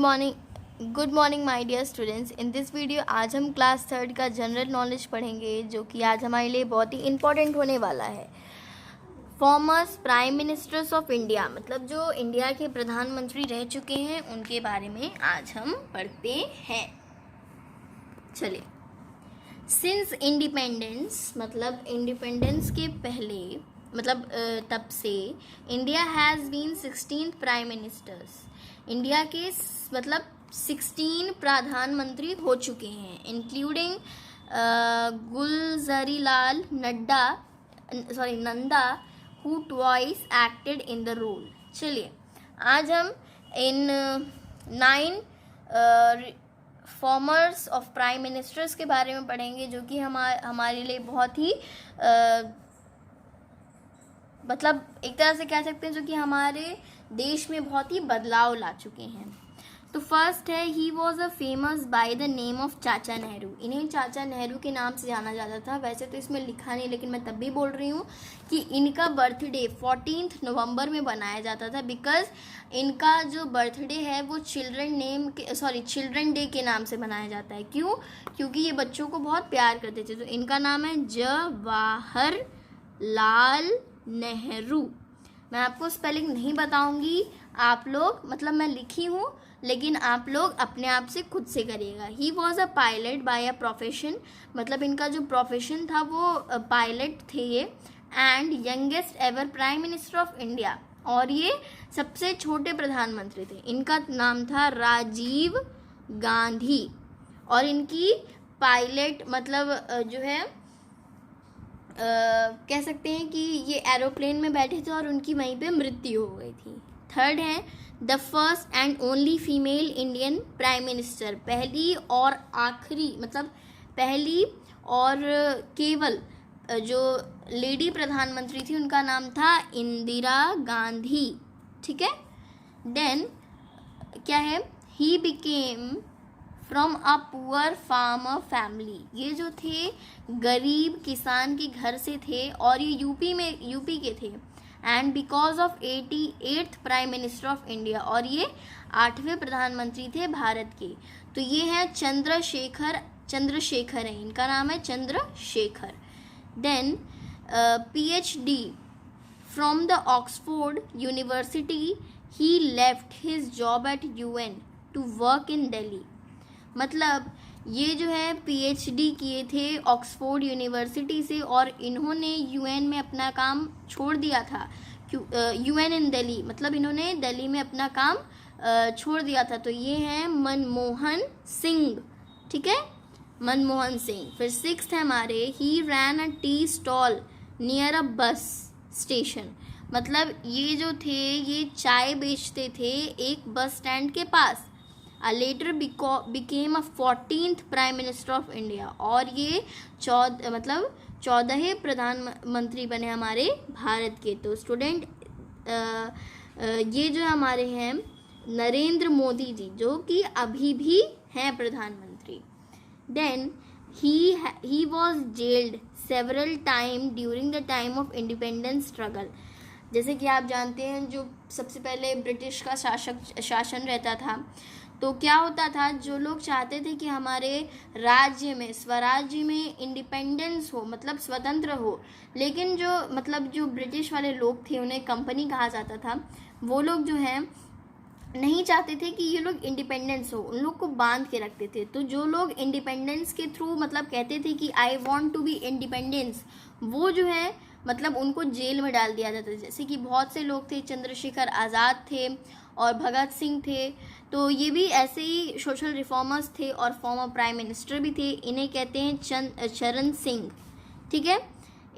Good morning my dear students. In this video आज हम class third का general knowledge पढ़ेंगे, जो कि आज हमारे लिए बहुत ही इम्पोर्टेंट होने वाला है। Formers prime ministers of India, मतलब जो इंडिया के प्रधानमंत्री रह चुके हैं उनके बारे में आज हम पढ़ते हैं। चलिए, सिंस इंडिपेंडेंस, मतलब इंडिपेंडेंस के पहले, मतलब तब से India has been 16 prime ministers. India के मतलब 16 प्रधानमंत्री हो चुके हैं, including Gulzarilal Nanda who twice acted in the role. चलिए, आज हम इन 9 फॉर्मर्स ऑफ प्राइम मिनिस्टर्स के बारे में पढ़ेंगे, जो कि हमारे लिए बहुत ही मतलब एक तरह से कह सकते हैं जो कि हमारे देश में बहुत ही बदलाव ला चुके हैं। तो फर्स्ट है, ही was a famous by the name of चाचा नेहरू। इन्हें चाचा नेहरू के नाम से जाना जाता था। वैसे तो इसमें लिखा नहीं, लेकिन मैं तब भी बोल रही हूँ कि इनका बर्थडे 14 नवंबर में बनाया जाता था, बिकॉज इनका जो बर्थडे है वो चिल्ड्रन डे के नाम से मनाया जाता है। क्यों? क्योंकि ये बच्चों को बहुत प्यार करते थे। तो इनका नाम है जवाहरलाल नेहरू। मैं आपको स्पेलिंग नहीं बताऊंगी, आप लोग, मतलब मैं लिखी हूँ, लेकिन आप लोग अपने आप से खुद से करिएगा। He was a pilot by a profession, मतलब इनका जो प्रोफेशन था वो पायलट थे ये। And youngest ever prime minister of India, और ये सबसे छोटे प्रधानमंत्री थे। इनका नाम था राजीव गांधी। और इनकी पायलट मतलब जो है कह सकते हैं कि ये एरोप्लेन में बैठे थे और उनकी वहीं पे मृत्यु हो गई थी। थर्ड है, the first and only female Indian prime minister, पहली और आखिरी, मतलब पहली और केवल जो लेडी प्रधानमंत्री थी उनका नाम था इंदिरा गांधी। ठीक है। देन क्या है, he became from a poor farmer family. ये जो थे गरीब किसान के घर से थे, और ये यूपी के थे। And because of 88th prime minister of India, और ये 8वें प्रधानमंत्री थे भारत के। तो ये हैं चंद्रशेखर है, इनका नाम है Chandrashekhar. Then PhD from the Oxford University, he left his job at UN to work in Delhi. मतलब ये जो है PhD किए थे ऑक्सफोर्ड यूनिवर्सिटी से, और इन्होंने UN में अपना काम छोड़ दिया था। UN इन दिल्ली, मतलब इन्होंने दिल्ली में अपना काम छोड़ दिया था। तो ये हैं मनमोहन सिंह। ठीक है, मनमोहन सिंह। फिर 6th है हमारे, he ran a tea stall near a bus station. मतलब ये जो थे ये चाय बेचते थे एक बस स्टैंड के पास। Later became a 14th prime minister of India, और ये 14वें प्रधानमंत्री बने हमारे भारत के। तो स्टूडेंट ये जो हमारे हैं नरेंद्र मोदी जी, जो कि अभी भी हैं प्रधानमंत्री। Then he was jailed several time during the time of independence struggle। जैसे कि आप जानते हैं, जो सबसे पहले ब्रिटिश का शासन रहता था, तो क्या होता था, जो लोग चाहते थे कि हमारे राज्य में स्वराज्य में इंडिपेंडेंस हो, मतलब स्वतंत्र हो, लेकिन जो ब्रिटिश वाले लोग थे, उन्हें कंपनी कहा जाता था, वो लोग जो हैं नहीं चाहते थे कि ये लोग इंडिपेंडेंस हो, उन लोग को बांध के रखते थे। तो जो लोग इंडिपेंडेंस के थ्रू मतलब कहते थे कि I want to be independence, वो जो है मतलब उनको जेल में डाल दिया जाता था। जैसे कि बहुत से लोग थे, चंद्रशेखर आज़ाद थे और भगत सिंह थे। तो ये भी ऐसे ही सोशल रिफॉर्मर्स थे और फॉर्मर प्राइम मिनिस्टर भी थे। इन्हें कहते हैं चरण सिंह। ठीक है।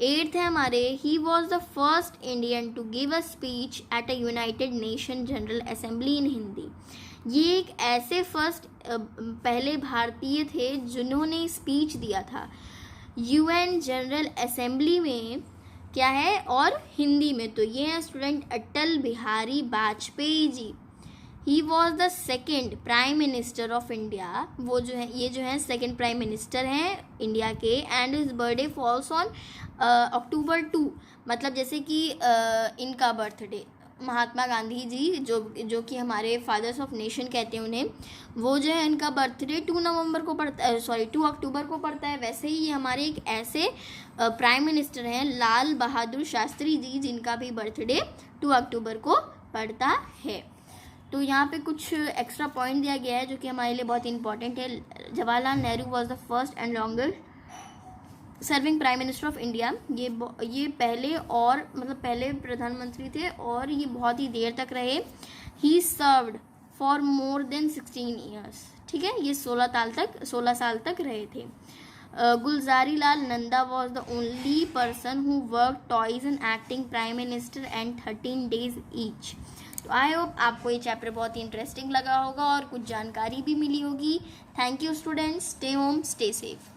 8th है हमारे, he was the first Indian to give a speech at a United Nation General Assembly in Hindi. ये एक ऐसे पहले भारतीय थे जिन्होंने स्पीच दिया था UN जनरल असेंबली में, क्या है, और हिंदी में। तो ये हैं student Atal Bihari Vajpayee ji. He was the second prime minister of India. वो जो है, ये जो है सेकेंड प्राइम मिनिस्टर हैं इंडिया के। And his birthday falls on October 2, मतलब जैसे कि इनका बर्थडे महात्मा गांधी जी जो कि हमारे फादर्स ऑफ नेशन कहते हैं उन्हें, वो जो है इनका बर्थडे 2 अक्टूबर को पड़ता है। वैसे ही ये हमारे एक ऐसे प्राइम मिनिस्टर हैं लाल बहादुर शास्त्री जी, जिनका भी बर्थडे 2 अक्टूबर को पड़ता है। तो यहाँ पे कुछ एक्स्ट्रा पॉइंट दिया गया है जो कि हमारे लिए बहुत इंपॉर्टेंट है। Jawaharlal Nehru was the first and longest serving prime minister of India. ये पहले प्रधानमंत्री थे और ये बहुत ही देर तक रहे। He served for more than 16 years, ठीक है, ये 16 साल तक रहे थे। Gulzari Lal Nanda was the only person who work twice and acting prime minister and 13 days each. तो आई होप आपको ये चैप्टर बहुत ही इंटरेस्टिंग लगा होगा और कुछ जानकारी भी मिली होगी। Thank you students, stay home, stay safe.